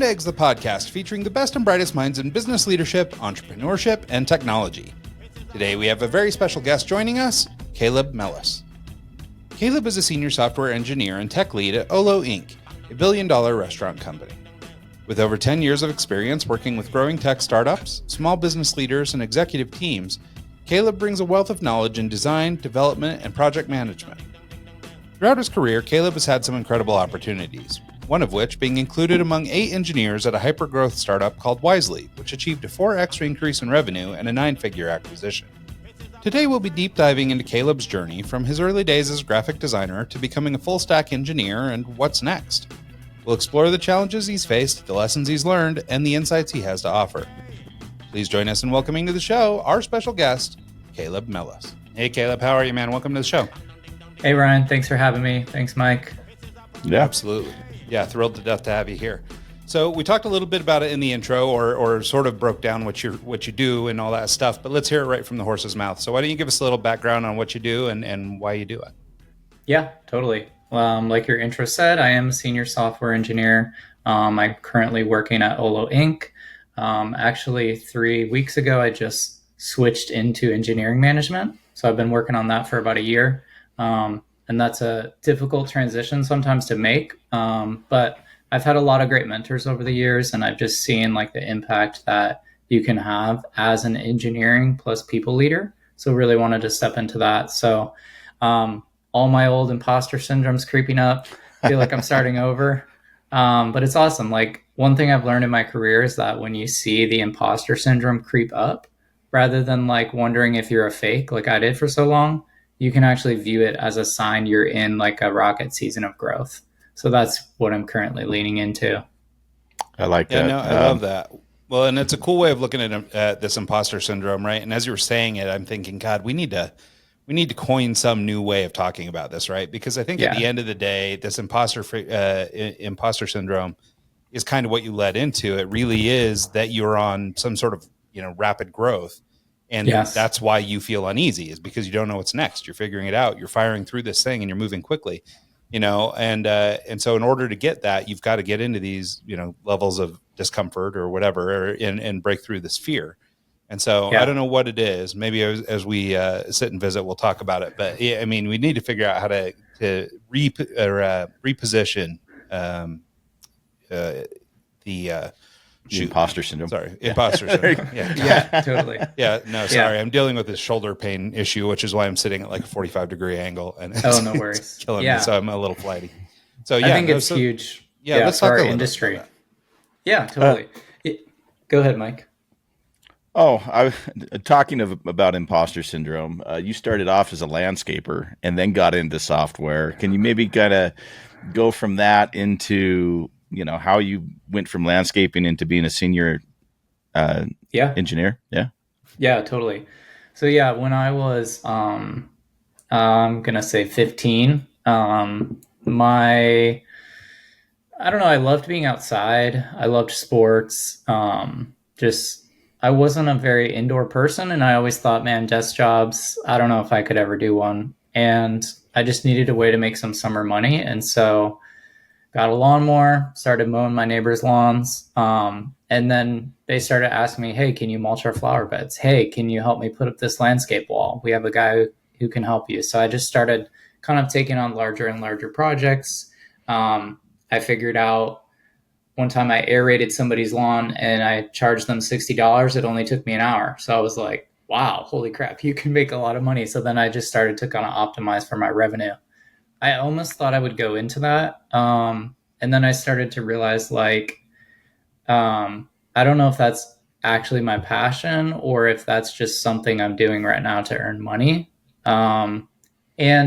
to Eggs, the podcast featuring the best and brightest minds in business leadership, entrepreneurship, and technology. Today we have a very special guest joining us, Caleb Mellas. Caleb is a senior software engineer and tech lead at Olo Inc., a billion-dollar restaurant company. With over 10 years of experience working with growing tech startups, small business leaders, and executive teams, Caleb brings a wealth of knowledge in design, development, and project management. Throughout his career, Caleb has had some incredible opportunities, one of which being included among 8 engineers at a hyper-growth startup called Wisely, which achieved a 4x increase in revenue and a 9-figure acquisition. Today we'll be deep diving into Caleb's journey from his early days as a graphic designer to becoming a full-stack engineer and what's next. We'll explore the challenges he's faced, the lessons he's learned, and the insights he has to offer. Please join us in welcoming to the show our special guest, Caleb Mellas. Hey Caleb, how are you, man? Welcome to the show. Hey Ryan, thanks for having me. Thanks, Mike. Yeah, absolutely. Yeah, thrilled to death to have you here. So we talked a little bit about it in the intro, or sort of broke down what you do and all that stuff. But let's hear it right from the horse's mouth. So why don't you give us a little background on what you do and why you do it? Yeah, totally. Like your intro said, I am a senior software engineer. I'm currently working at Olo Inc. Actually, 3 weeks ago, I just switched into engineering management. So I've been working on that for about a year. And that's a difficult transition sometimes to make. But I've had a lot of great mentors over the years, and I've just seen like the impact that you can have as an engineering plus people leader. So really wanted to step into that. So all my old imposter syndrome's creeping up. I feel like I'm starting over. But it's awesome. Like one thing I've learned in my career is that when you see the imposter syndrome creep up, rather than like wondering if you're a fake, like I did for so long, you can actually view it as a sign you're in like a rocket season of growth. So that's what I'm currently leaning into. I like that. No, I love that. Well, and it's a cool way of looking at this imposter syndrome, right? And as you were saying it, I'm thinking, God, we need to coin some new way of talking about this, right? Because I think at the end of the day, this imposter syndrome is kind of what you led into. It really is that you're on some sort of rapid growth. And that's why you feel uneasy, is because you don't know what's next. You're figuring it out. You're firing through this thing and you're moving quickly, and so in order to get that, you've got to get into these, levels of discomfort or whatever, and break through this fear. And so I don't know what it is. Maybe as we sit and visit, we'll talk about it. But yeah, I mean, we need to figure out how to reposition the imposter syndrome. Sorry, imposter syndrome. Yeah, totally. Yeah, no, sorry. I'm dealing with this shoulder pain issue, which is why I'm sitting at like a 45-degree angle, and no worries, it's killing me. So I'm a little flighty. So I think it's huge. Let's for talk our a little industry. Bit about yeah, totally. Go ahead, Mike. Talking about imposter syndrome. You started off as a landscaper and then got into software. Can you maybe kind of go from that into how you went from landscaping into being a senior engineer? Yeah, totally. So when I was I'm gonna say 15, I don't know, I loved being outside. I loved sports. I wasn't a very indoor person, and I always thought, man, desk jobs, I don't know if I could ever do one. And I just needed a way to make some summer money. And so got a lawnmower, started mowing my neighbors' lawns. And then they started asking me, hey, can you mulch our flower beds? Hey, can you help me put up this landscape wall? We have a guy who can help you. So I just started kind of taking on larger and larger projects. I figured out one time I aerated somebody's lawn and I charged them $60. It only took me an hour. So I was like, wow, holy crap, you can make a lot of money. So then I just started to kind of optimize for my revenue. I almost thought I would go into that. And then I started to realize I don't know if that's actually my passion or if that's just something I'm doing right now to earn money. And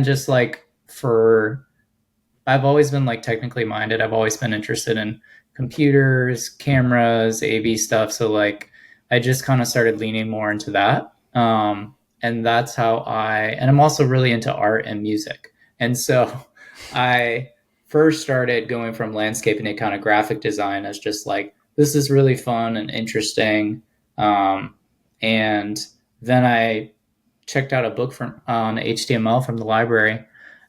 just I've always been technically minded. I've always been interested in computers, cameras, AV stuff. So I just kind of started leaning more into that. And that's how and I'm also really into art and music. And so I first started going from landscaping to kind of graphic design as just this is really fun and interesting. And then I checked out a book on HTML from the library,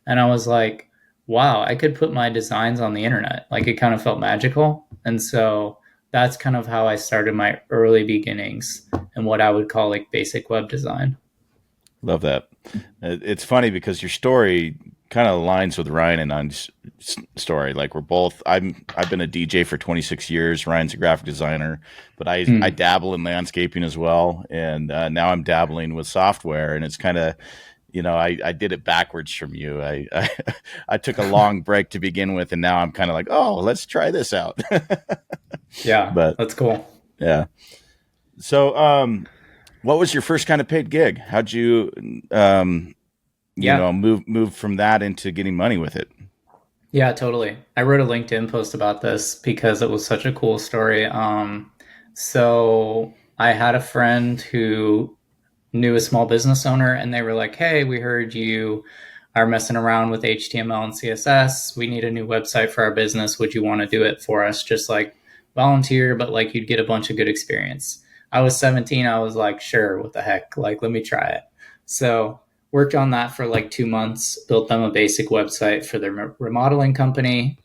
and I was like, wow, I could put my designs on the internet. Like it kind of felt magical. And so that's kind of how I started my early beginnings and what I would call like basic web design. Love that. It's funny because your story kind of aligns with Ryan and I's story. Like we're both. I've been a DJ for 26 years. Ryan's a graphic designer, but I Mm. dabble in landscaping as well, and now I'm dabbling with software. And it's kind of, I did it backwards from you. I took a long break to begin with, and now I'm kind of like, oh, let's try this out. Yeah, But that's cool. yeah. So, what was your first kind of paid gig? How'd you, Yeah. move from that into getting money with it? Yeah, totally. I wrote a LinkedIn post about this because it was such a cool story. So I had a friend who knew a small business owner, and they were like, "Hey, we heard you are messing around with HTML and CSS. We need a new website for our business. Would you want to do it for us? Just like volunteer, but like you'd get a bunch of good experience." I was 17. I was like, "Sure, what the heck? Like, let me try it." So worked on that for like 2 months, built them a basic website for their remodeling company,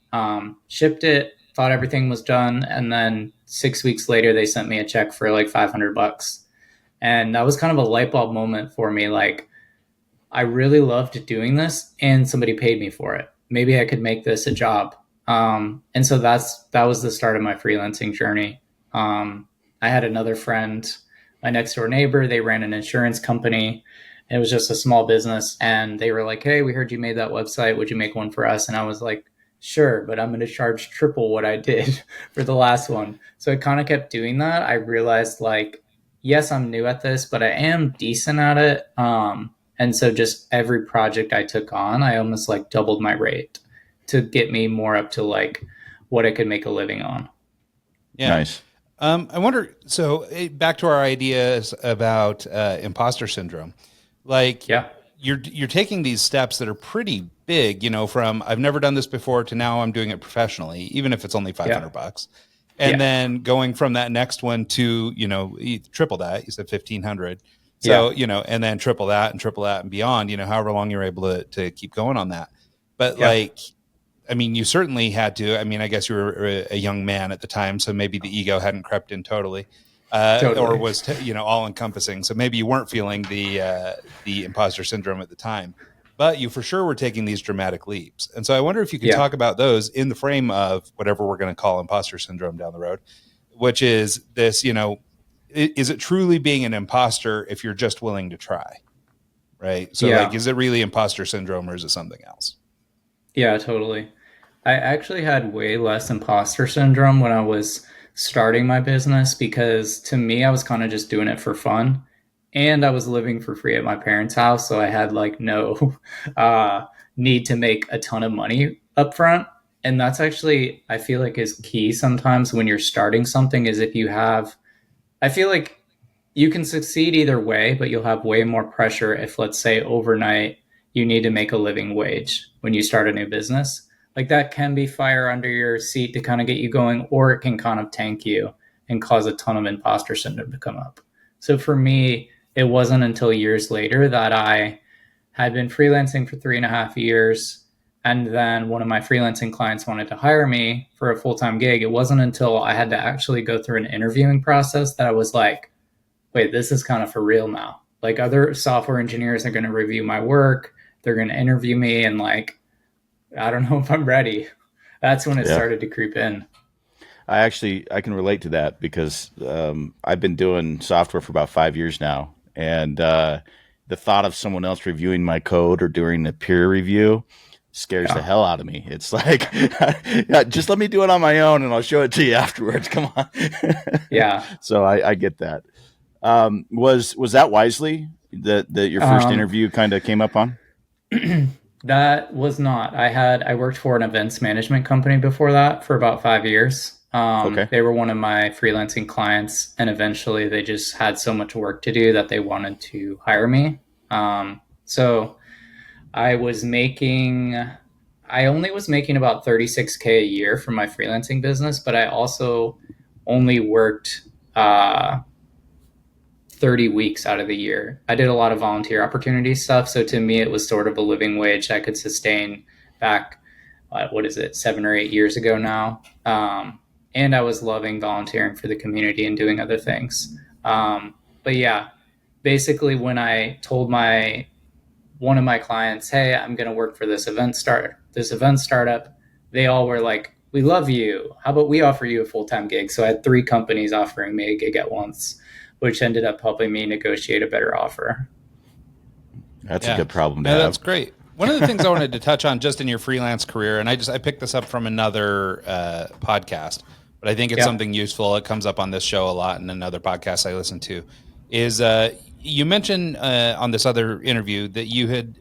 shipped it, thought everything was done. And then 6 weeks later, they sent me a check for like $500. And that was kind of a light bulb moment for me. Like, I really loved doing this and somebody paid me for it. Maybe I could make this a job. And so that was the start of my freelancing journey. I had another friend, my next door neighbor, they ran an insurance company. It was just a small business. And they were like, "Hey, we heard you made that website. Would you make one for us?" And I was like, "Sure, but I'm going to charge triple what I did for the last one." So I kind of kept doing that. I realized, like, yes, I'm new at this, but I am decent at it. And so just every project I took on, I almost like doubled my rate to get me more up to like what I could make a living on. Yeah. Nice. I wonder. So back to our ideas about imposter syndrome. Like Yeah. you're taking these steps that are pretty big. From I've never done this before to now I'm doing it professionally, even if it's only Yeah. $500. And Yeah. then going from that next one to triple that. You said 1,500. So Yeah. and then triple that and beyond. However long you're able to keep going on that. But Yeah. like, I mean, you certainly had to. I mean, I guess you were a young man at the time, so maybe the ego hadn't crept in totally, or Totally. was all encompassing. So maybe you weren't feeling the imposter syndrome at the time, but you for sure were taking these dramatic leaps. And so I wonder if you could Yeah. talk about those in the frame of whatever we're going to call imposter syndrome down the road, which is this. Is it truly being an imposter if you're just willing to try, right? So like, Yeah. is it really imposter syndrome or is it something else? Yeah, totally. I actually had way less imposter syndrome when I was starting my business because to me, I was kind of just doing it for fun. And I was living for free at my parents' house. So I had like no need to make a ton of money up front. And that's actually, I feel like, is key sometimes when you're starting something, is if you have, I feel like you can succeed either way, but you'll have way more pressure if, let's say, overnight you need to make a living wage when you start a new business. Like that can be fire under your seat to kind of get you going, or it can kind of tank you and cause a ton of imposter syndrome to come up. So for me, it wasn't until years later that I had been freelancing for 3.5 years. And then one of my freelancing clients wanted to hire me for a full time gig. It wasn't until I had to actually go through an interviewing process that I was like, wait, this is kind of for real now. Like other software engineers are going to review my work, they're going to interview me, and like, I don't know if I'm ready. That's when it Yeah. started to creep in. I can relate to that because I've been doing software for about 5 years now, and the thought of someone else reviewing my code or doing a peer review scares the Yeah. hell out of me. It's like, yeah, just let me do it on my own, and I'll show it to you afterwards. Come on. Yeah. So I get that. Was that Wisely that your first Um, interview kind of came up on? that was not. I worked for an events management company before that for about 5 years. Okay. They were one of my freelancing clients, and eventually they just had so much work to do that they wanted to hire me. So I was making, I only was making about 36K a year for my freelancing business, but I also only worked uh, 30 weeks out of the year. I did a lot of volunteer opportunity stuff. So to me, it was sort of a living wage I could sustain back. what is it, 7 or 8 years ago now. And I was loving volunteering for the community and doing other things. But yeah, basically when I told one of my clients, hey, I'm going to work for this event startup, they all were like, we love you. How about we offer you a full-time gig? So I had 3 companies offering me a gig at once, which ended up helping me negotiate a better offer. That's a good problem to have. That's great. One of the things I wanted to touch on just in your freelance career, and I picked this up from another podcast, but I think it's something useful. It comes up on this show a lot and in other podcasts I listen to, is you mentioned on this other interview that you had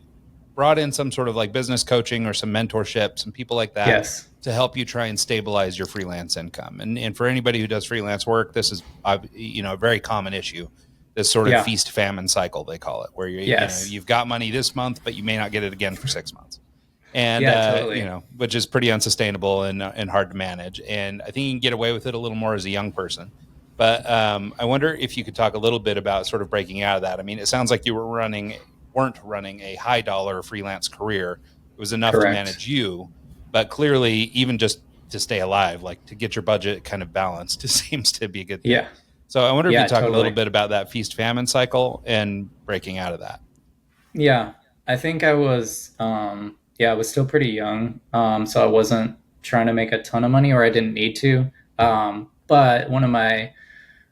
brought in some sort of like business coaching or some mentorship, some people like that to help you try and stabilize your freelance income. And for anybody who does freelance work, this is a very common issue. This sort of feast famine cycle, they call it, where you've got money this month, but you may not get it again for 6 months. And, totally. Which is pretty unsustainable and hard to manage. And I think you can get away with it a little more as a young person. But I wonder if you could talk a little bit about sort of breaking out of that. I mean, it sounds like you weren't running a high dollar freelance career. It was enough to manage you, but clearly even just to stay alive, like to get your budget kind of balanced, it seems to be a good thing. Yeah. So I wonder if you talk a little bit about that feast famine cycle and breaking out of that. Yeah, I think I was, I was still pretty young. So I wasn't trying to make a ton of money, or I didn't need to. But one of my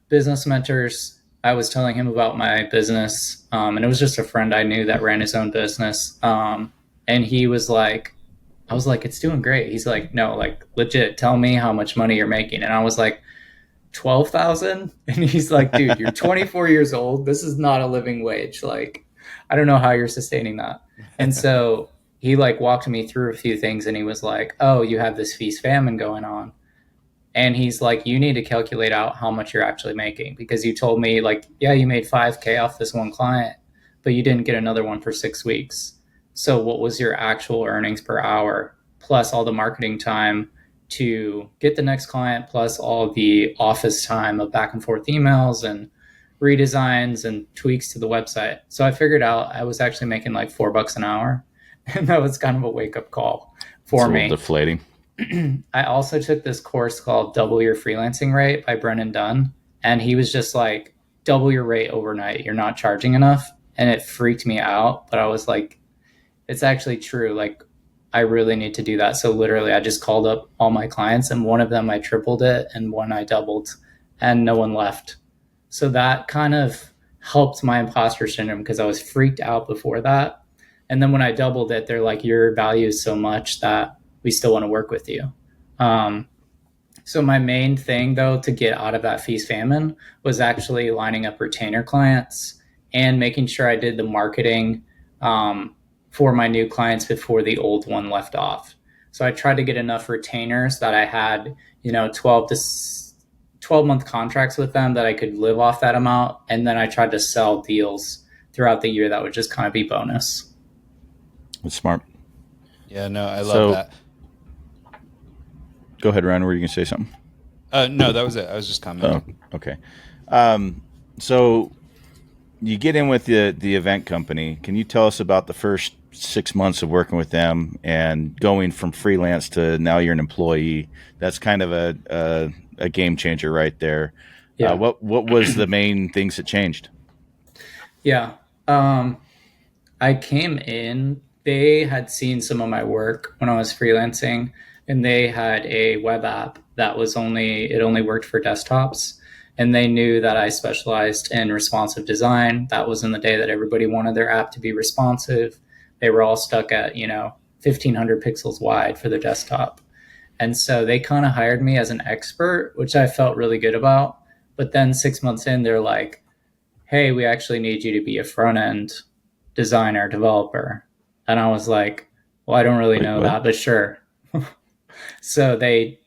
business mentors, I was telling him about my business, and it was just a friend I knew that ran his own business. And he was like, I was like, it's doing great. He's like, no, like legit, tell me how much money you're making. And I was like, 12,000. And he's like, dude, you're 24 years old. This is not a living wage. Like, I don't know how you're sustaining that. And so he like walked me through a few things, and he was like, oh, you have this feast famine going on. And he's like, you need to calculate out how much you're actually making, because you told me like, yeah, you made 5K off this one client, but you didn't get another one for 6 weeks. So what was your actual earnings per hour, plus all the marketing time to get the next client, plus all the office time of back and forth emails and redesigns and tweaks to the website? So I figured out I was actually making like $4 an hour. And that was kind of a wake up call for me. Deflating. I also took this course called Double Your Freelancing Rate by Brennan Dunn. And he was just like, double your rate overnight. You're not charging enough. And it freaked me out. But I was like, it's actually true. Like, I really need to do that. So literally I just called up all my clients, and one of them I tripled it and one I doubled, and no one left. So that kind of helped my imposter syndrome, because I was freaked out before that. And then when I doubled it, they're like, your value is so much that we still want to work with you. So my main thing though, to get out of that feast famine, was actually lining up retainer clients and making sure I did the marketing, for my new clients before the old one left off. So I tried to get enough retainers that I had, 12 month contracts with them that I could live off that amount. And then I tried to sell deals throughout the year that would just kind of be bonus. That's smart. Yeah, no, I love that. Go ahead, Ryan. Were you going to say something? No, that was it. I was just commenting. Oh, okay. So you get in with the event company. Can you tell us about the first 6 months of working with them and going from freelance to now you're an employee? That's kind of a game changer right there. Yeah. What was the main things that changed? Yeah. I came in, they had seen some of my work when I was freelancing, and they had a web app that only worked for desktops. And they knew that I specialized in responsive design. That was in the day that everybody wanted their app to be responsive. They were all stuck at, 1,500 pixels wide for their desktop. And so they kind of hired me as an expert, which I felt really good about. But then 6 months in, they're like, hey, we actually need you to be a front-end designer, developer. And I was like, well, I don't really know that, but sure. So they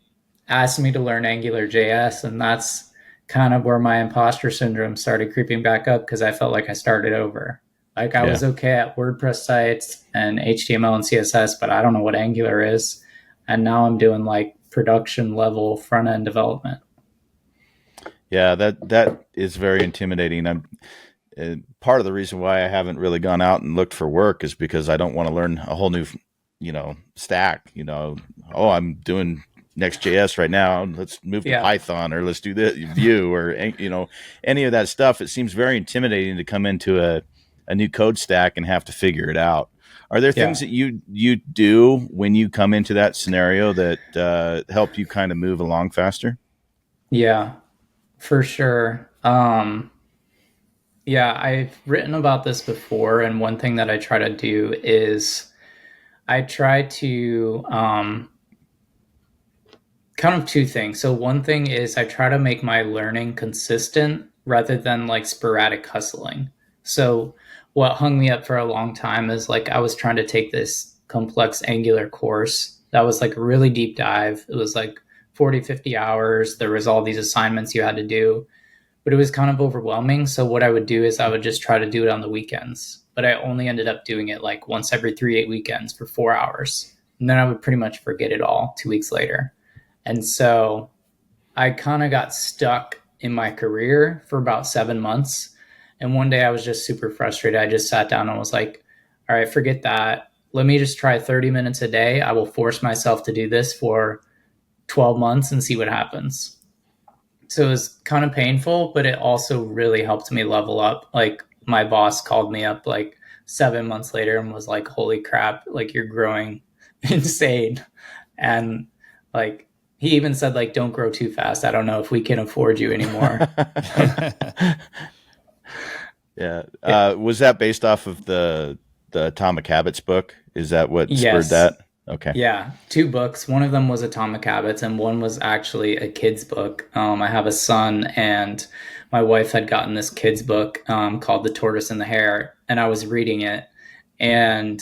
asked me to learn AngularJS, and that's kind of where my imposter syndrome started creeping back up, because I felt like I started over. Like I was okay at WordPress sites and HTML and CSS, but I don't know what Angular is. And now I'm doing like production level front end development. Yeah, that is very intimidating. Part of the reason why I haven't really gone out and looked for work is because I don't want to learn a whole new stack, oh, I'm doing Next.js right now. Let's move to Python, or let's do this Vue, or, any of that stuff. It seems very intimidating to come into a new code stack and have to figure it out. Are there things that you do when you come into that scenario that help you kind of move along faster? Yeah, for sure. Yeah, I've written about this before, and one thing that I try to do is I try to kind of two things. So one thing is I try to make my learning consistent rather than like sporadic hustling. So what hung me up for a long time is like I was trying to take this complex Angular course that was like a really deep dive. It was like 40, 50 hours. There was all these assignments you had to do, but it was kind of overwhelming. So what I would do is I would just try to do it on the weekends, but I only ended up doing it like once every 3 8 weekends for 4 hours. And then I would pretty much forget it all 2 weeks later. And so I kind of got stuck in my career for about 7 months. And one day I was just super frustrated. I just sat down and was like, all right, forget that. Let me just try 30 minutes a day. I will force myself to do this for 12 months and see what happens. So it was kind of painful, but it also really helped me level up. Like my boss called me up like 7 months later and was like, holy crap, like you're growing insane. And like, he even said, like, don't grow too fast. I don't know if we can afford you anymore. Yeah. Was that based off of the Atomic Habits book? Is that what spurred that? Okay. Yeah. 2 books. One of them was Atomic Habits, and one was actually a kid's book. I have a son, and my wife had gotten this kid's book called The Tortoise and the Hare, and I was reading it. And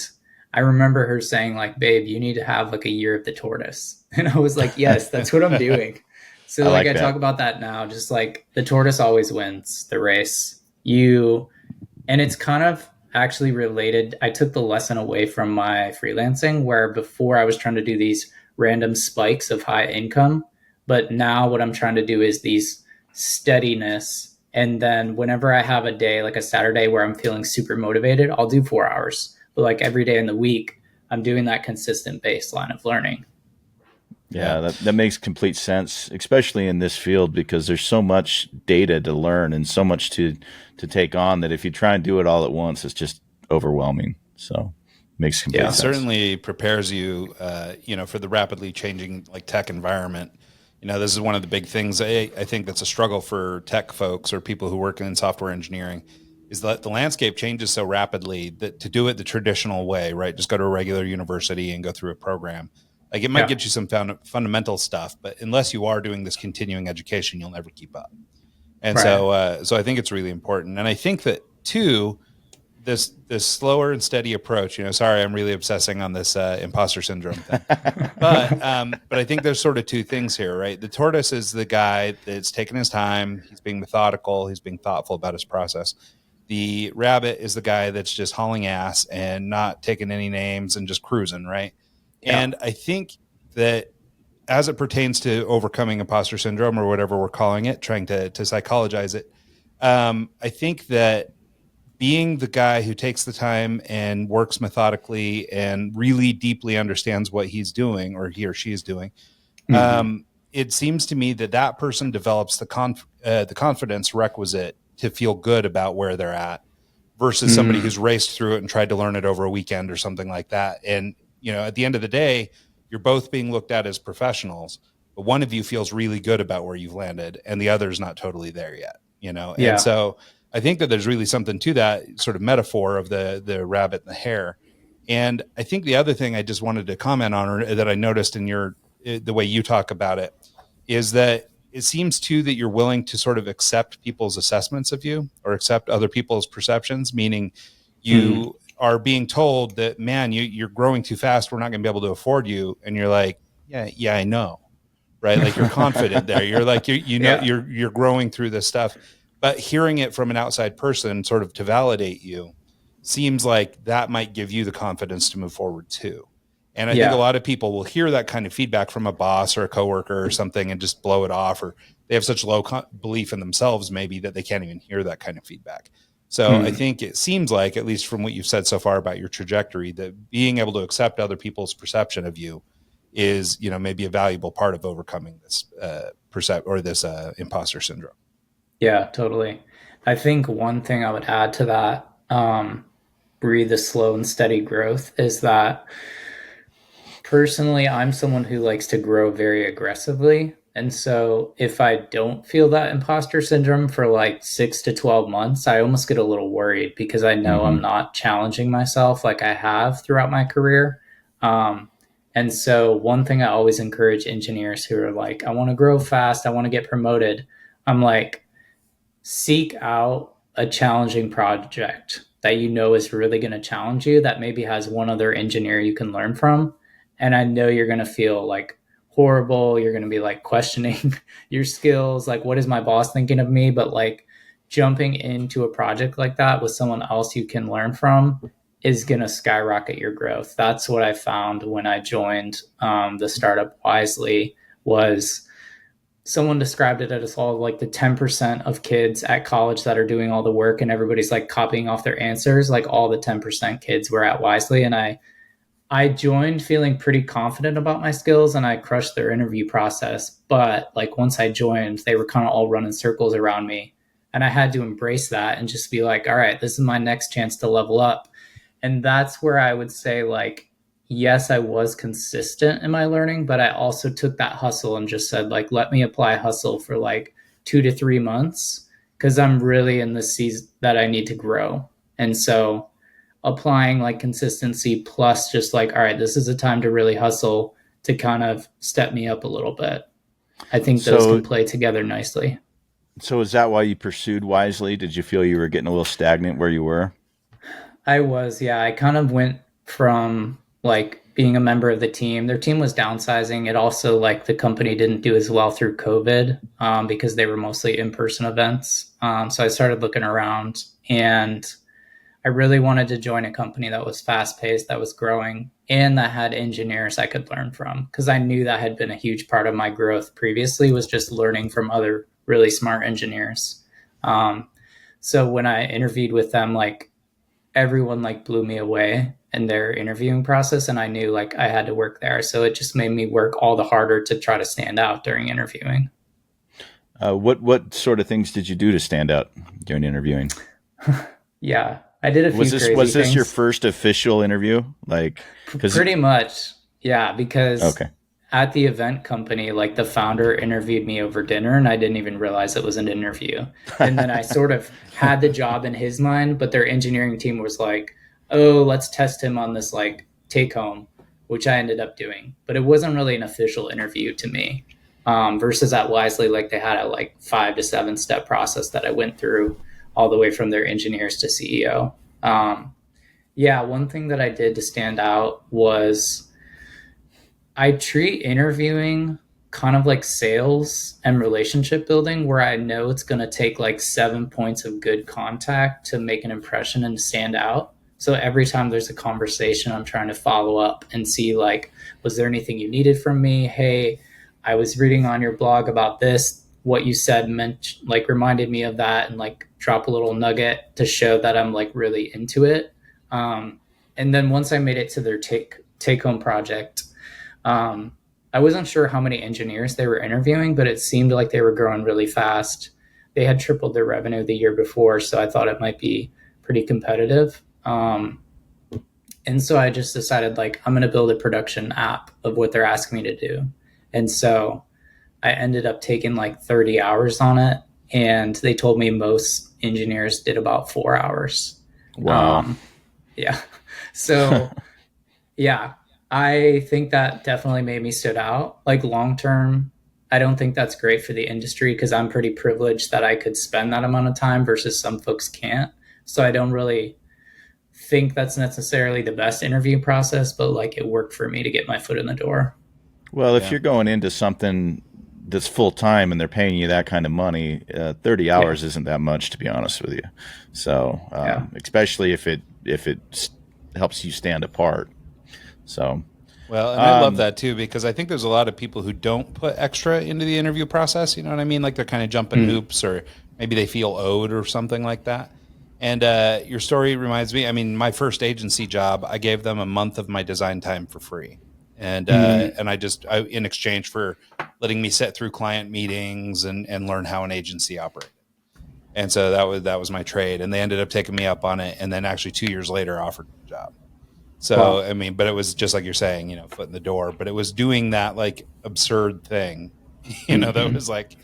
I remember her saying, like, babe, you need to have like a year of the tortoise. And I was like, yes, that's what I'm doing. So I talk about that now, just like the tortoise always wins the race. And it's kind of actually related. I took the lesson away from my freelancing, where before I was trying to do these random spikes of high income. But now what I'm trying to do is these steadiness. And then whenever I have a day, like a Saturday where I'm feeling super motivated, I'll do 4 hours. But like every day in the week, I'm doing that consistent baseline of learning. Yeah, that makes complete sense, especially in this field, because there's so much data to learn and so much to take on that if you try and do it all at once, it's just overwhelming. So it makes complete sense. Certainly prepares you, for the rapidly changing like tech environment. This is one of the big things I think that's a struggle for tech folks or people who work in software engineering, is that the landscape changes so rapidly that to do it the traditional way, right? Just go to a regular university and go through a program. Like it might get you some fundamental stuff, but unless you are doing this continuing education, you'll never keep up. And so I think it's really important. And I think that too, this slower and steady approach, sorry, I'm really obsessing on this imposter syndrome thing, but I think there's sort of 2 things here, right? The tortoise is the guy that's taking his time. He's being methodical. He's being thoughtful about his process. The rabbit is the guy that's just hauling ass and not taking any names and just cruising, right? Yeah. And I think that as it pertains to overcoming imposter syndrome, or whatever we're calling it, trying to psychologize it, I think that being the guy who takes the time and works methodically and really deeply understands what he's doing, or he or she is doing, it seems to me that person develops the confidence requisite to feel good about where they're at, versus somebody who's raced through it and tried to learn it over a weekend or something like that. And at the end of the day, you're both being looked at as professionals, but one of you feels really good about where you've landed and the other's not totally there yet, And so I think that there's really something to that sort of metaphor of the rabbit and the hare. And I think the other thing I just wanted to comment on, or that I noticed in the way you talk about it, is that it seems too that you're willing to sort of accept people's assessments of you, or accept other people's perceptions, meaning you are being told that, man, you're growing too fast. We're not going to be able to afford you. And you're like, yeah, I know. Right. Like you're confident there. You're like, you're growing through this stuff, but hearing it from an outside person sort of to validate you seems like that might give you the confidence to move forward too. And I think a lot of people will hear that kind of feedback from a boss or a coworker or something and just blow it off, or they have such low belief in themselves maybe that they can't even hear that kind of feedback. So I think it seems like, at least from what you've said so far about your trajectory, that being able to accept other people's perception of you is, maybe a valuable part of overcoming this imposter syndrome. Yeah, totally. I think one thing I would add to that, breathe the slow and steady growth, is that personally, I'm someone who likes to grow very aggressively. And so if I don't feel that imposter syndrome for like 6 to 12 months, I almost get a little worried because I know I'm not challenging myself like I have throughout my career. And so one thing I always encourage engineers who are like, I want to grow fast, I want to get promoted. I'm like, seek out a challenging project that is really going to challenge you, that maybe has one other engineer you can learn from. And I know you're going to feel like horrible. You're going to be like questioning your skills. Like, what is my boss thinking of me? But like jumping into a project like that with someone else you can learn from is going to skyrocket your growth. That's what I found when I joined the startup Wisely. Was someone described it as all like the 10% of kids at college that are doing all the work and everybody's like copying off their answers. Like all the 10% kids were at Wisely. And I joined feeling pretty confident about my skills and I crushed their interview process. But like once I joined, they were kind of all running circles around me. And I had to embrace that and just be like, all right, this is my next chance to level up. And that's where I would say, like, yes, I was consistent in my learning, but I also took that hustle and just said, like, let me apply hustle for like 2 to 3 months because I'm really in the season that I need to grow. And so applying like consistency plus just like, all right, this is a time to really hustle to kind of step me up a little bit. I think those can play together nicely. So is that why you pursued Wisely? Did you feel you were getting a little stagnant where you were? I was, yeah. I kind of went from like being a member of the team. Their team was downsizing. It also, like, the company didn't do as well through COVID because they were mostly in-person events. So I started looking around and I really wanted to join a company that was fast-paced, that was growing, and that had engineers I could learn from. Because I knew that had been a huge part of my growth previously, was just learning from other really smart engineers. So when I interviewed with them, like, everyone like blew me away in their interviewing process, and I knew like I had to work there. So it just made me work all the harder to try to stand out during interviewing. What sort of things did you do to stand out during interviewing? Yeah, I did a few crazy Was this things. your first official interview? Like, pretty much, yeah, because okay. At the event company, like, the founder interviewed me over dinner and I didn't even realize it was an interview. And then I sort of had the job in his mind, but their engineering team was like, oh, let's test him on this like take home, which I ended up doing. But it wasn't really an official interview to me. Versus at Wisely, like, they had a like 5 to 7 step process that I went through all the way from their engineers to CEO. Yeah, one thing that I did to stand out was I treat interviewing kind of like sales and relationship building, where I know it's going to take like 7 points of good contact to make an impression and to stand out. So every time there's a conversation, I'm trying to follow up and see, like, was there anything you needed from me? Hey, I was reading on your blog about this. What you said reminded me of that, and like drop a little nugget to show that I'm like really into it. And then once I made it to their take home project, I wasn't sure how many engineers they were interviewing, but it seemed like they were growing really fast. They had tripled their revenue the year before, so I thought it might be pretty competitive. And so I just decided, like, I'm going to build a production app of what they're asking me to do. And so I ended up taking like 30 hours on it, and they told me most engineers did about 4 hours. Wow. Yeah. So, yeah. I think that definitely made me stood out. Like, long term, I don't think that's great for the industry because I'm pretty privileged that I could spend that amount of time versus some folks can't. So I don't really think that's necessarily the best interview process, but like, it worked for me to get my foot in the door. Well, if you're going into something that's full time and they're paying you that kind of money, 30 hours isn't that much, to be honest with you. So, especially if it helps you stand apart. So, well, and I love that too, because I think there's a lot of people who don't put extra into the interview process. You know what I mean? Like, they're kind of jumping hoops, or maybe they feel owed or something like that. And your story reminds me, I mean, my first agency job, I gave them a month of my design time for free. And in exchange for letting me sit through client meetings and learn how an agency operated. And so that was my trade. And they ended up taking me up on it. And then actually 2 years later offered me a job. So, Wow. I mean, but it was just like you're saying, foot in the door, but it was doing that like absurd thing, that was like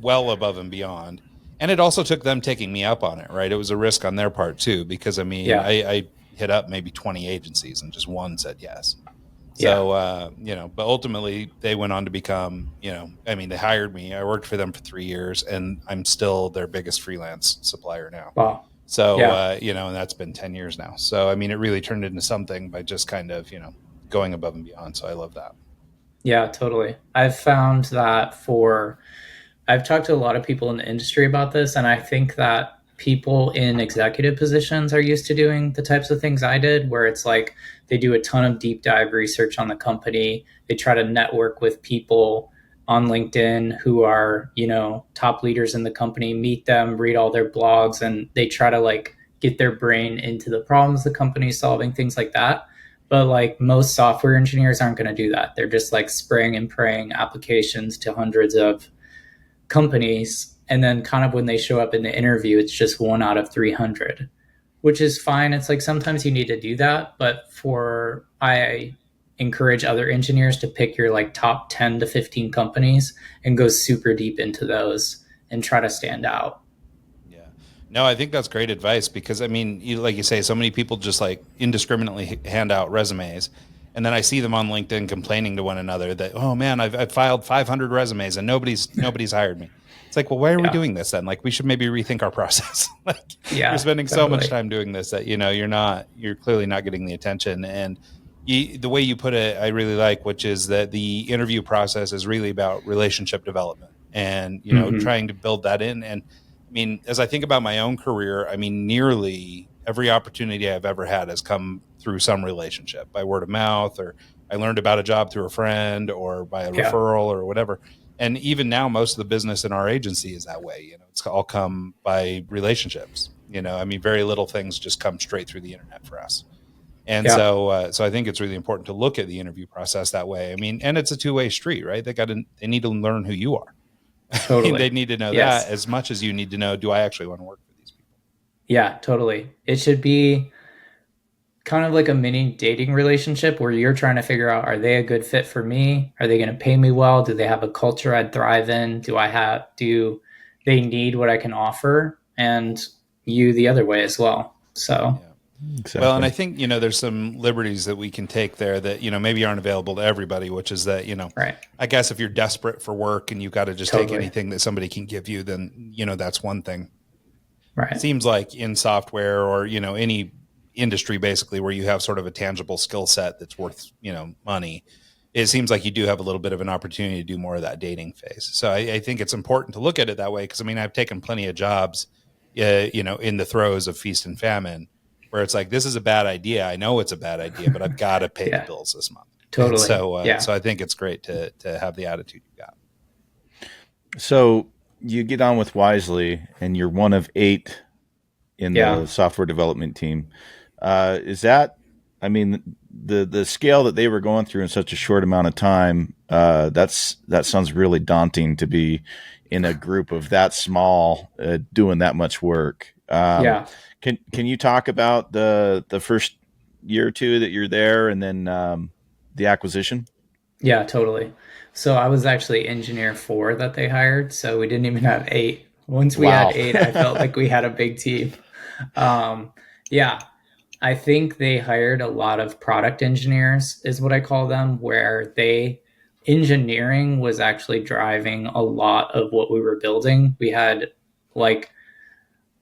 well above and beyond. And it also took them taking me up on it, right? It was a risk on their part too, because I mean, Yeah. I hit up maybe 20 agencies and just one said yes. Yeah. So, but ultimately they went on to become, I mean, they hired me. I worked for them for 3 years and I'm still their biggest freelance supplier now. Wow. So, Yeah. and that's been 10 years now. So, I mean, it really turned into something by just kind of, going above and beyond. So I love that. Yeah, totally. I've found that I've talked to a lot of people in the industry about this, and I think that people in executive positions are used to doing the types of things I did, where it's like they do a ton of deep dive research on the company. They try to network with people on LinkedIn who are, top leaders in the company, meet them, read all their blogs, and they try to like get their brain into the problems the company's solving, things like that. But like most software engineers aren't going to do that. They're just like spraying and praying applications to hundreds of companies. And then kind of when they show up in the interview, it's just 1 out of 300, which is fine. It's like sometimes you need to do that. But I encourage other engineers to pick your like top 10 to 15 companies and go super deep into those and try to stand out. Yeah. No, I think that's great advice because I mean, like you say, so many people just like indiscriminately hand out resumes. And then I see them on LinkedIn complaining to one another that, oh man, I've filed 500 resumes and nobody's hired me. It's like, well, why are we doing this then? Like, we should maybe rethink our process. Like, you're spending so much time doing this that, you're clearly not getting the attention. And the way you put it, I really like, which is that the interview process is really about relationship development and, trying to build that in. And I mean, as I think about my own career, I mean, nearly every opportunity I've ever had has come through some relationship by word of mouth, or I learned about a job through a friend or by a referral or whatever. And even now, most of the business in our agency is that way. It's all come by relationships. I mean, very little things just come straight through the internet for us. And so I think it's really important to look at the interview process that way. I mean, and it's a two-way street, right? They need to learn who you are. Totally. I mean, they need to know that as much as you need to know, do I actually want to work for these people? Yeah, totally. It should be kind of like a mini dating relationship where you're trying to figure out, are they a good fit for me? Are they going to pay me well? Do they have a culture I'd thrive in? Do they need what I can offer? And you the other way as well. So, Exactly. Well, and I think, there's some liberties that we can take there that, maybe aren't available to everybody, which is that, right. I guess if you're desperate for work and you've got to just take anything that somebody can give you, then, that's one thing. Right. It seems like in software or, any industry basically where you have sort of a tangible skill set that's worth, money, it seems like you do have a little bit of an opportunity to do more of that dating phase. So I think it's important to look at it that way. Cause I mean, I've taken plenty of jobs, in the throes of feast and famine where it's like, this is a bad idea. I know it's a bad idea, but I've got to pay the bills this month. Totally. And so I think it's great to have the attitude you got. So you get on with Wisely and you're one of 8 in the software development team. Is that, I mean, the scale that they were going through in such a short amount of time, that sounds really daunting to be in a group of that small, doing that much work. Can you talk about the first year or two that you're there and then the acquisition? Yeah, totally. So I was actually engineer 4 that they hired. So we didn't even have 8. Once we had 8, I felt like we had a big team. I think they hired a lot of product engineers is what I call them, where engineering was actually driving a lot of what we were building. We had like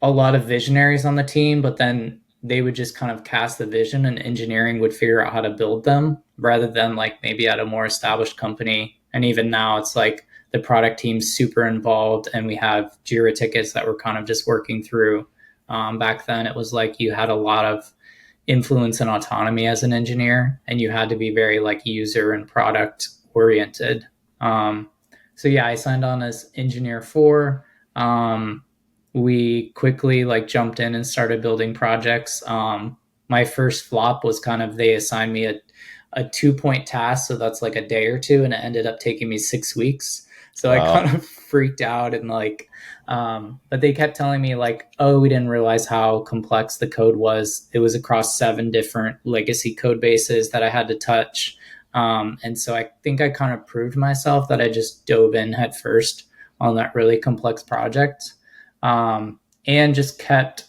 a lot of visionaries on the team, but then they would just kind of cast the vision and engineering would figure out how to build them rather than like maybe at a more established company. And even now it's like the product team's super involved and we have Jira tickets that we're kind of just working through. Back then it was like you had a lot of influence and autonomy as an engineer and you had to be very like user and product oriented. I signed on as engineer 4. we quickly like jumped in and started building projects. My first flop was kind of, they assigned me a 2 point task. So that's like a day or two. And it ended up taking me 6 weeks. So I Wow. kind of freaked out and like, but they kept telling me like, oh, we didn't realize how complex the code was. It was across 7 different legacy code bases that I had to touch. And so I think I kind of proved myself that I just dove in head first on that really complex project, and just kept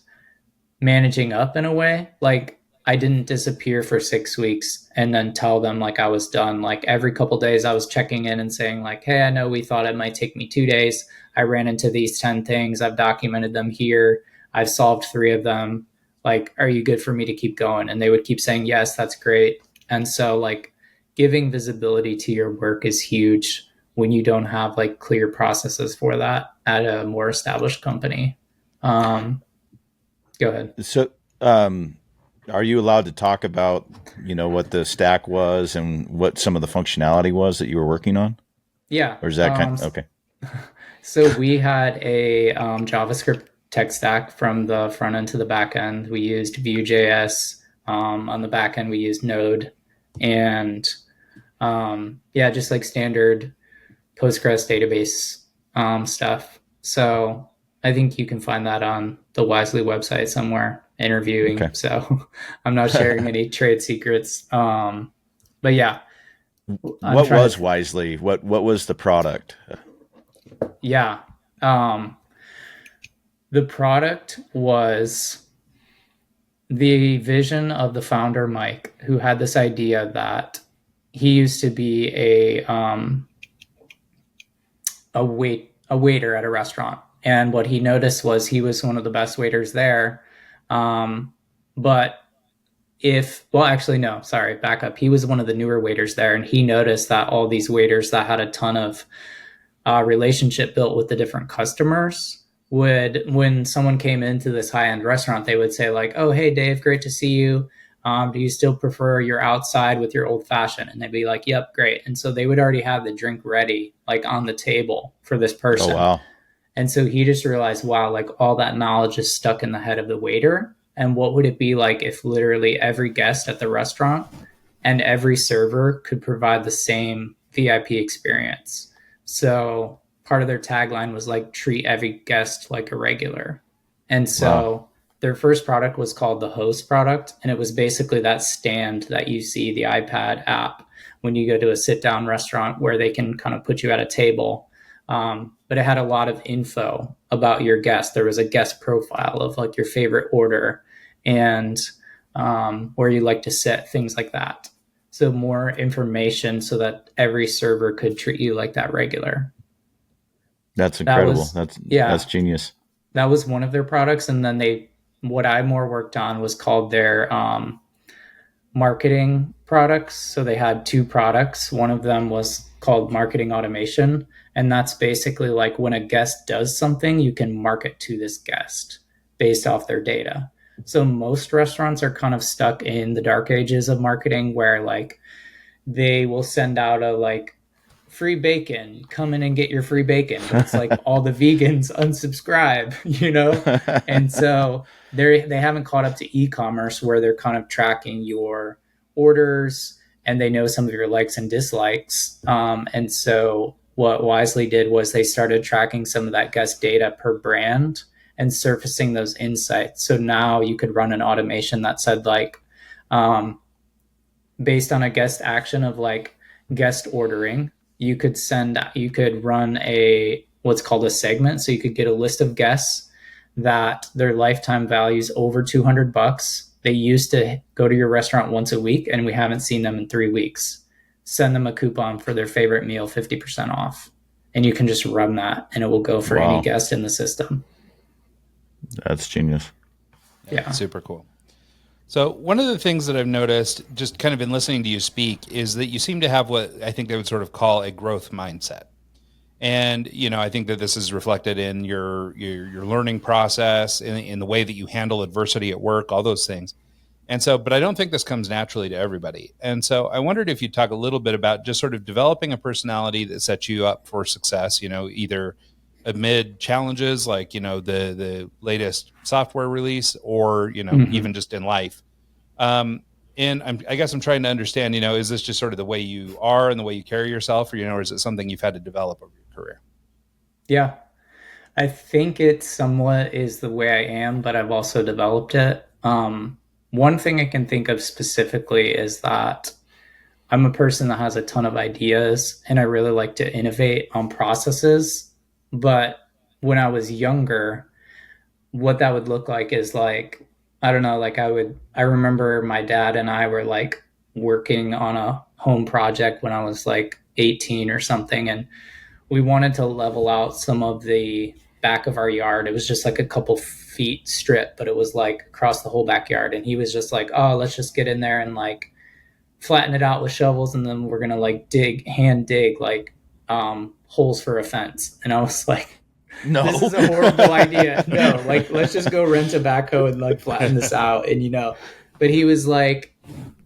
managing up in a way. Like I didn't disappear for 6 weeks and then tell them like I was done. Like every couple days I was checking in and saying like, hey, I know we thought it might take me 2 days. I ran into these 10 things. I've documented them here. I've solved 3 of them. Like, are you good for me to keep going? And they would keep saying, yes, that's great. And so like giving visibility to your work is huge when you don't have like clear processes for that at a more established company. Go ahead. So, are you allowed to talk about, what the stack was and what some of the functionality was that you were working on? Yeah. Or is that okay? So we had a JavaScript tech stack from the front end to the back end. We used Vue.js. On the back end, we used Node, and just like standard Postgres database stuff. So I think you can find that on the Wisely website somewhere, interviewing. Okay. So I'm not sharing any trade secrets. But yeah. What was Wisely? What was the product? Yeah. The product was the vision of the founder, Mike, who had this idea that he used to be a waiter at a restaurant. And what he noticed was he was one of the best waiters there. Back up. He was one of the newer waiters there. And he noticed that all these waiters that had a ton of relationship built with the different customers would, when someone came into this high-end restaurant, they would say like, oh, hey, Dave, great to see you. Do you still prefer your outside with your old fashioned? And they'd be like, yep, great. And so they would already have the drink ready, like on the table for this person. Oh, wow. And so he just realized, wow, like all that knowledge is stuck in the head of the waiter. And what would it be like if literally every guest at the restaurant and every server could provide the same VIP experience? So part of their tagline was like, treat every guest like a regular. And so their first product was called the Host product. And it was basically that stand that you see, the iPad app, when you go to a sit down restaurant where they can kind of put you at a table. But it had a lot of info about your guest. There was a guest profile of like your favorite order and where you like to sit, things like that. So more information so that every server could treat you like that regular. That's incredible. That's genius. That was one of their products. And then what I more worked on was called their marketing products. So they had 2 products. One of them was called marketing automation. And that's basically like when a guest does something, you can market to this guest based off their data. So most restaurants are kind of stuck in the dark ages of marketing where like they will send out a like free bacon, come in and get your free bacon. But it's like all the vegans unsubscribe, And so they haven't caught up to e-commerce where they're kind of tracking your orders and they know some of your likes and dislikes. And so what Wisely did was they started tracking some of that guest data per brand and surfacing those insights. So now you could run an automation that said like, based on a guest action of like guest ordering, you could run what's called a segment. So you could get a list of guests that their lifetime value is over $200. They used to go to your restaurant once a week and we haven't seen them in 3 weeks. Send them a coupon for their favorite meal, 50% off. And you can just run that and it will go for any guest in the system. That's genius. Yeah. Super cool. So one of the things that I've noticed just kind of in listening to you speak is that you seem to have what I think they would sort of call a growth mindset. And, I think that this is reflected in your learning process, in the way that you handle adversity at work, all those things. And so, but I don't think this comes naturally to everybody. And so I wondered if you'd talk a little bit about just sort of developing a personality that sets you up for success, either amid challenges like, the latest software release, or, even just in life. And I guess I'm trying to understand, is this just sort of the way you are and the way you carry yourself, or is it something you've had to develop over your career? Yeah, I think it somewhat is the way I am, but I've also developed it. One thing I can think of specifically is that I'm a person that has a ton of ideas and I really like to innovate on processes. But when I was younger, what that would look like is like, I don't know, like I remember my dad and I were like working on a home project when I was like 18 or something. And we wanted to level out some of the back of our yard. It was just like a couple feet strip, but it was like across the whole backyard. And he was just like, oh, let's just get in there and like flatten it out with shovels. And then we're going to like hand dig like holes for a fence. And I was like, No, this is a horrible idea. No, like, let's just go rent a backhoe and like flatten this out. And, but he was like,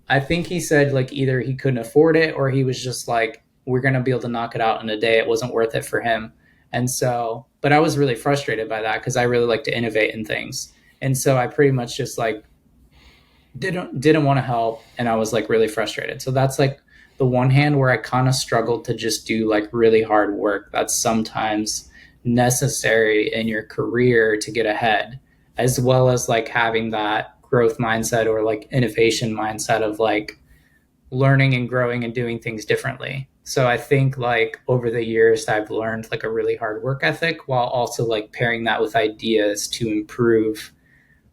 I think he said like either he couldn't afford it or he was just like, we're going to be able to knock it out in a day. It wasn't worth it for him. And so, but I was really frustrated by that because I really like to innovate in things. And so I pretty much just like didn't want to help. And I was like really frustrated. So that's like the one hand where I kind of struggled to just do like really hard work. That's sometimes necessary in your career to get ahead, as well as like having that growth mindset or like innovation mindset of like learning and growing and doing things differently. So I think like over the years, I've learned like a really hard work ethic while also like pairing that with ideas to improve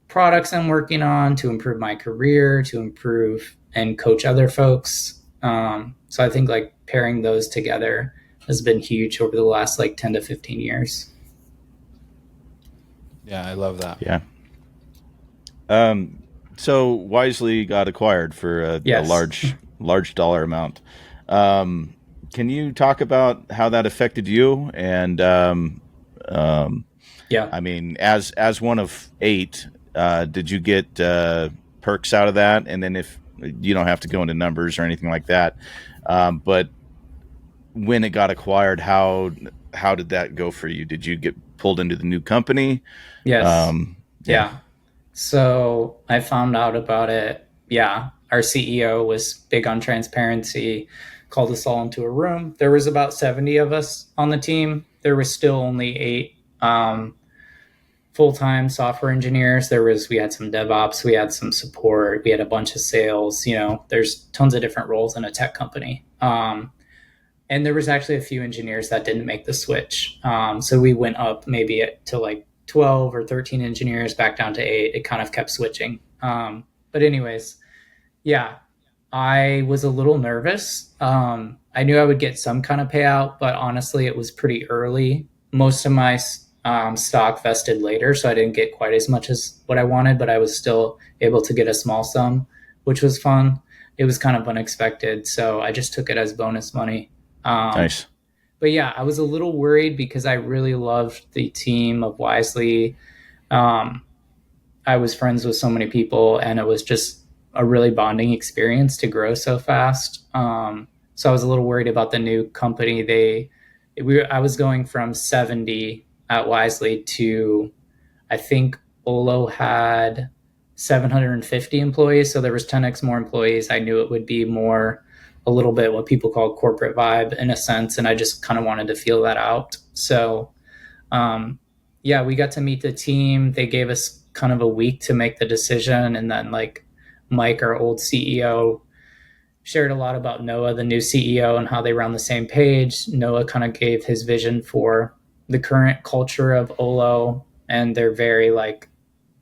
products I'm working on, to improve my career, to improve and coach other folks. So I think like pairing those together has been huge over the last like 10 to 15 years. Yeah, I love that. Yeah. So Wisely got acquired for a large dollar amount. Can you talk about how that affected you? And Yeah, I mean, as one of 8, did you get perks out of that? And then if you don't have to go into numbers or anything like that, but when it got acquired, how did that go for you? Did you get pulled into the new company? Yes. Yeah. So I found out about it. Yeah. Our CEO was big on transparency, called us all into a room. There was about 70 of us on the team. There was still only 8 full-time software engineers. We had some DevOps, we had some support, we had a bunch of sales. There's tons of different roles in a tech company. And there was actually a few engineers that didn't make the switch. So we went up maybe to like 12 or 13 engineers, back down to 8. It kind of kept switching. But anyways, yeah, I was a little nervous. I knew I would get some kind of payout, but honestly, it was pretty early. Most of my stock vested later, so I didn't get quite as much as what I wanted, but I was still able to get a small sum, which was fun. It was kind of unexpected, so I just took it as bonus money. Nice. But yeah, I was a little worried because I really loved the team of Wisely. I was friends with so many people, and it was just a really bonding experience to grow so fast. So I was a little worried about the new company. I was going from 70 at Wisely to, I think Olo had 750 employees. So there was 10x more employees. I knew it would be more a little bit what people call corporate vibe in a sense. And I just kind of wanted to feel that out. So yeah, we got to meet the team. They gave us kind of a week to make the decision. And then like Mike, our old CEO, shared a lot about Noah, the new CEO, and how they were on the same page. Noah kind of gave his vision for the current culture of Olo, and they're very like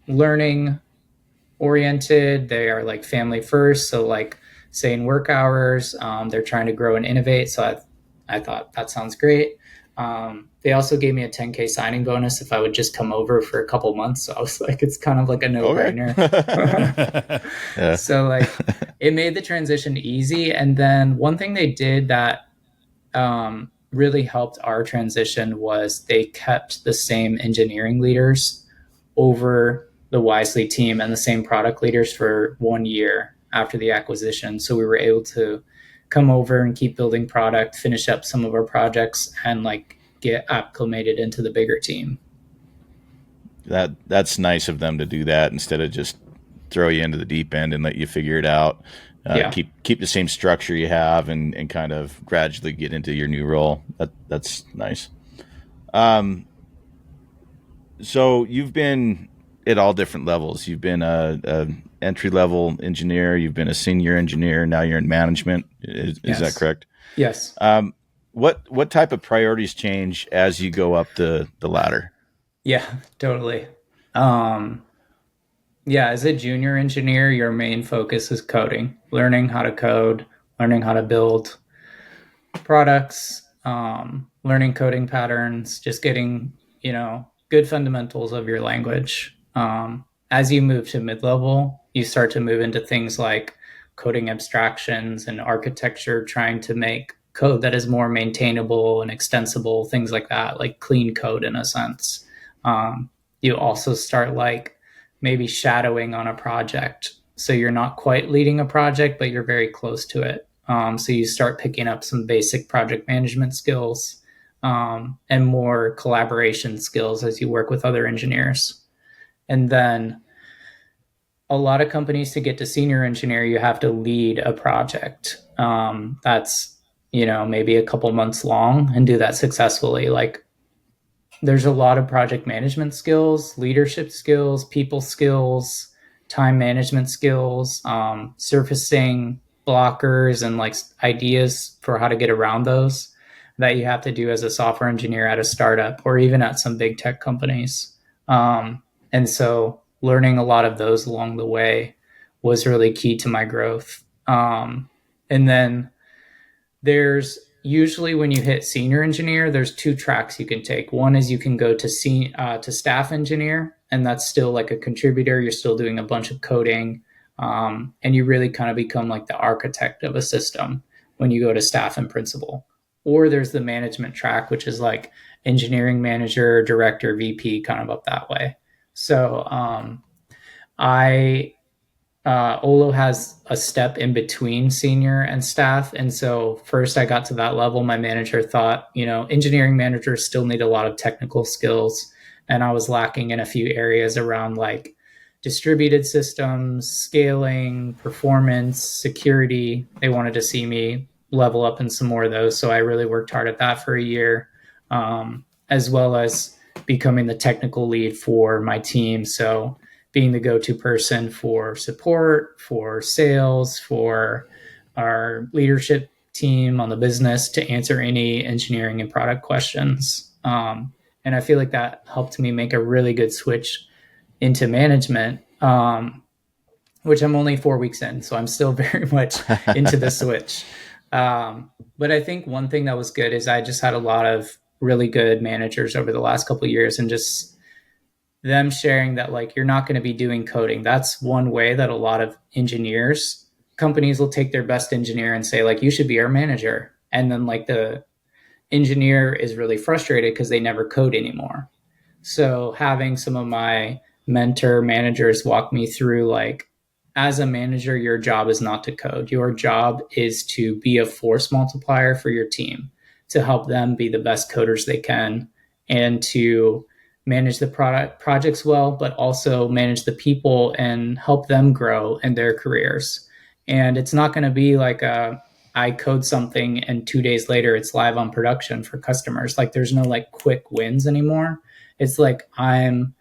learning oriented. They are like family first. So like saying work hours, they're trying to grow and innovate. So I thought that sounds great. They also gave me a 10K signing bonus if I would just come over for a couple months. So I was like, it's kind of like a no-brainer. Okay. Yeah. So like it made the transition easy. And then one thing they did that really helped our transition was they kept the same engineering leaders over the Wisely team and the same product leaders for 1 year after the acquisition. So we were able to come over and keep building product, finish up some of our projects, and like get acclimated into the bigger team. That's nice of them to do that instead of just throw you into the deep end and let you figure it out. Yeah. Keep the same structure you have and kind of gradually get into your new role. That's nice. So you've been at all different levels. You've been a entry level engineer. You've been a senior engineer. Now you're in management. Is that correct? Yes. What type of priorities change as you go up the ladder? Yeah, totally. Yeah, as a junior engineer, your main focus is coding, learning how to code, learning how to build products, learning coding patterns, just getting, good fundamentals of your language. As you move to mid-level, you start to move into things like coding abstractions and architecture, trying to make code that is more maintainable and extensible, things like that, like clean code in a sense. You also start like maybe shadowing on a project. So you're not quite leading a project, but you're very close to it. So you start picking up some basic project management skills and more collaboration skills as you work with other engineers. And then a lot of companies, to get to senior engineer, you have to lead a project that's maybe a couple months long and do that successfully. Like, there's a lot of project management skills, leadership skills, people skills, time management skills, surfacing blockers and like ideas for how to get around those that you have to do as a software engineer at a startup or even at some big tech companies. And so learning a lot of those along the way was really key to my growth. And then there's usually, when you hit senior engineer, there's two tracks you can take. One is you can go to staff engineer, and that's still like a contributor. You're still doing a bunch of coding, and you really kind of become like the architect of a system when you go to staff and principal. Or there's the management track, which is like engineering manager, director, VP, kind of up that way. So Olo has a step in between senior and staff. And so first I got to that level. My manager thought, engineering managers still need a lot of technical skills. And I was lacking in a few areas around like distributed systems, scaling, performance, security. They wanted to see me level up in some more of those. So I really worked hard at that for a year, as well as becoming the technical lead for my team. So being the go-to person for support, for sales, for our leadership team on the business to answer any engineering and product questions. And I feel like that helped me make a really good switch into management, which I'm only 4 weeks in, so I'm still very much into the switch. But I think one thing that was good is I just had a lot of really good managers over the last couple of years, and just them sharing that like, you're not going to be doing coding. That's one way that a lot of companies will take their best engineer and say like, you should be our manager. And then like the engineer is really frustrated because they never code anymore. So having some of my mentor managers walk me through like, as a manager, your job is not to code. Your job is to be a force multiplier for your team, to help them be the best coders they can, and to manage the projects well, but also manage the people and help them grow in their careers. And it's not going to be like I code something and 2 days later it's live on production for customers. Like, there's no like quick wins anymore. It's like I'm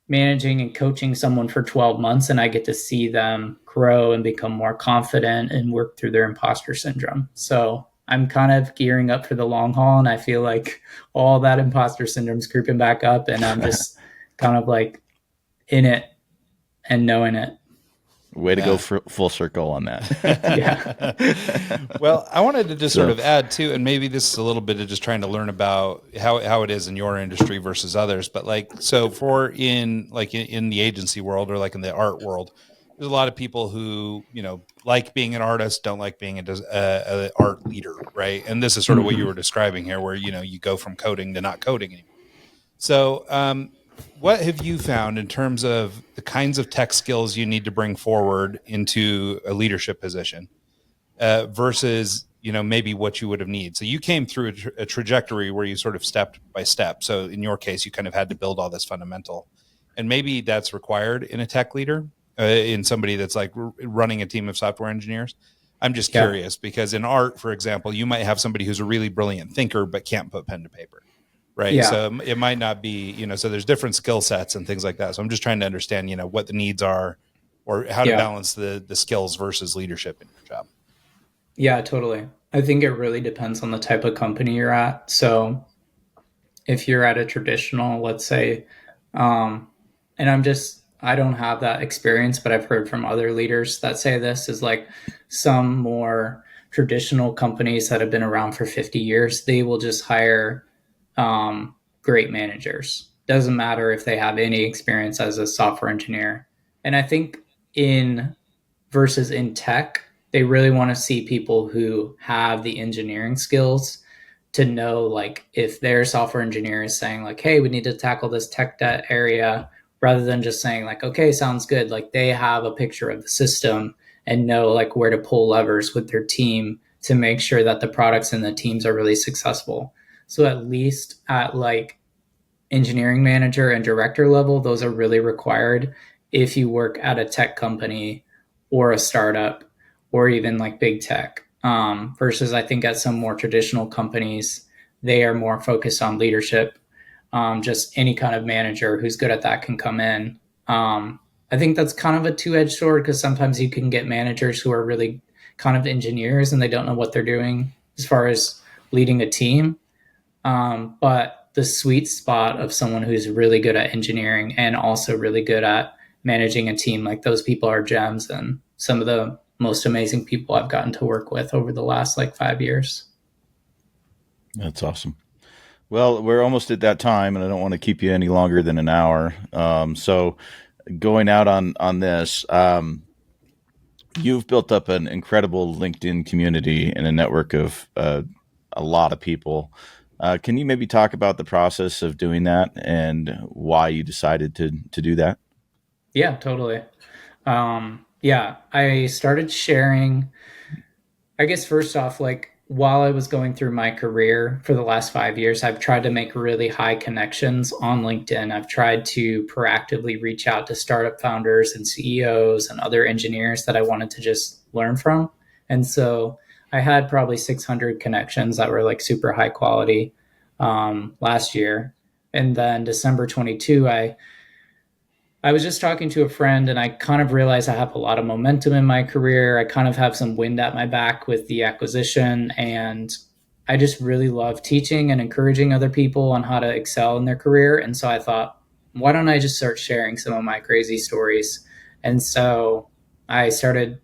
managing and coaching someone for 12 months and I get to see them grow and become more confident and work through their imposter syndrome. So I'm kind of gearing up for the long haul, and I feel like all that imposter syndrome is creeping back up, and I'm just kind of like in it and knowing it. Way to go full circle on that. Yeah. Well, I wanted to just sort of add too, and maybe this is a little bit of just trying to learn about how it is in your industry versus others. But like, so for in the agency world or like in the art world, there's a lot of people who, like being an artist, don't like being a art leader, right? And this is sort of what you were describing here, where, you go from coding to not coding anymore. So, what have you found in terms of the kinds of tech skills you need to bring forward into a leadership position versus, maybe what you would have needed. So you came through a trajectory where you sort of stepped by step. So in your case, you kind of had to build all this fundamental, and maybe that's required in a tech leader, in somebody that's like running a team of software engineers. I'm just curious because in art, for example, you might have somebody who's a really brilliant thinker, but can't put pen to paper. Right. Yeah. So it might not be, so there's different skill sets and things like that. So I'm just trying to understand, what the needs are or how to balance the skills versus leadership in your job. Yeah, totally. I think it really depends on the type of company you're at. So if you're at a traditional, let's say, and I don't have that experience, but I've heard from other leaders that say this is like some more traditional companies that have been around for 50 years, they will just hire great managers. Doesn't matter if they have any experience as a software engineer. And I think versus in tech, they really want to see people who have the engineering skills to know, like, if their software engineer is saying like, hey, we need to tackle this tech debt area, rather than just saying like, okay, sounds good. Like they have a picture of the system and know like where to pull levers with their team to make sure that the products and the teams are really successful. So at least at like engineering manager and director level, those are really required if you work at a tech company or a startup or even like big tech. Versus I think at some more traditional companies, they are more focused on leadership. Just any kind of manager who's good at that can come in. I think that's kind of a two-edged sword because sometimes you can get managers who are really kind of engineers and they don't know what they're doing as far as leading a team. But the sweet spot of someone who's really good at engineering and also really good at managing a team, like those people are gems and some of the most amazing people I've gotten to work with over the last like 5 years. That's awesome. Well, we're almost at that time and I don't want to keep you any longer than an hour. So going out on this, you've built up an incredible LinkedIn community and a network of a lot of people. Can you maybe talk about the process of doing that and why you decided to do that? Yeah, totally. I started sharing, I guess, first off, like while I was going through my career for the last 5 years, I've tried to make really high connections on LinkedIn. I've tried to proactively reach out to startup founders and CEOs and other engineers that I wanted to just learn from. And so I had probably 600 connections that were like super high quality last year. And then December 22, I was just talking to a friend and I kind of realized I have a lot of momentum in my career. I kind of have some wind at my back with the acquisition, and I just really love teaching and encouraging other people on how to excel in their career. And so I thought, why don't I just start sharing some of my crazy stories? And so I started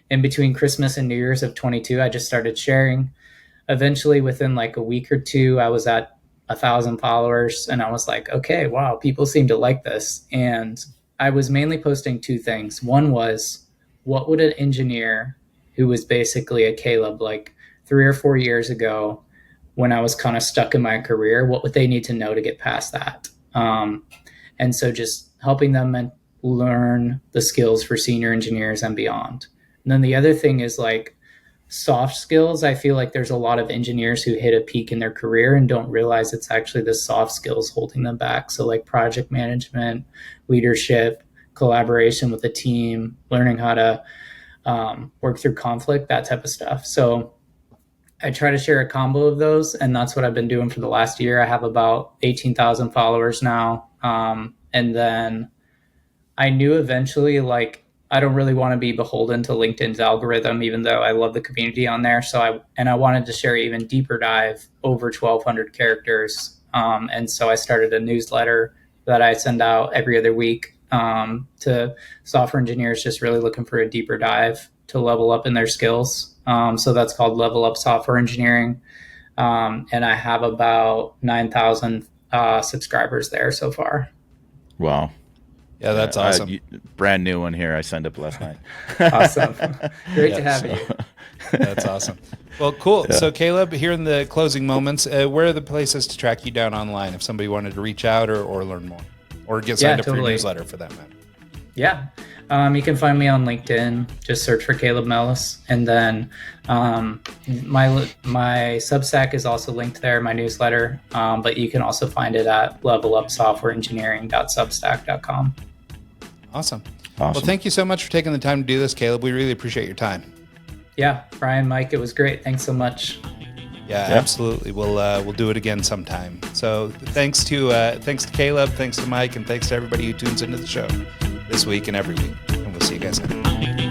in between Christmas and New Year's of 22, I just started sharing. Eventually, within like a week or two, I was at 1,000 followers and I was like, okay, wow, people seem to like this. And I was mainly posting two things. One was, what would an engineer who was basically a Caleb like 3 or 4 years ago when I was kind of stuck in my career, what would they need to know to get past that? And so just helping them learn the skills for senior engineers and beyond. And then the other thing is like soft skills. I feel like there's a lot of engineers who hit a peak in their career and don't realize it's actually the soft skills holding them back. So like project management, leadership, collaboration with the team, learning how to work through conflict, that type of stuff. So I try to share a combo of those, and that's what I've been doing for the last year. I have about 18,000 followers now. And then I knew eventually, like, I don't really want to be beholden to LinkedIn's algorithm, even though I love the community on there. So I wanted to share even deeper dive over 1,200 characters. And so I started a newsletter that I send out every other week to software engineers just really looking for a deeper dive to level up in their skills. So that's called Level Up Software Engineering. And I have about 9,000 subscribers there so far. Wow. Yeah, that's awesome. Brand new one here. I signed up last night. Awesome. Great to have you. That's awesome. Well, cool. Yeah. So Caleb, here in the closing moments, where are the places to track you down online if somebody wanted to reach out or learn more or get signed up for your newsletter for that matter? Yeah. You can find me on LinkedIn. Just search for Caleb Mellas, and then my Substack is also linked there, my newsletter. But you can also find it at levelupsoftwareengineering.substack.com. Awesome. Well, thank you so much for taking the time to do this, Caleb. We really appreciate your time. Yeah, Brian, Mike, it was great. Thanks so much. Yeah, absolutely. We'll do it again sometime. So thanks to Caleb, thanks to Mike, and thanks to everybody who tunes into the show this week and every week. And we'll see you guys next time.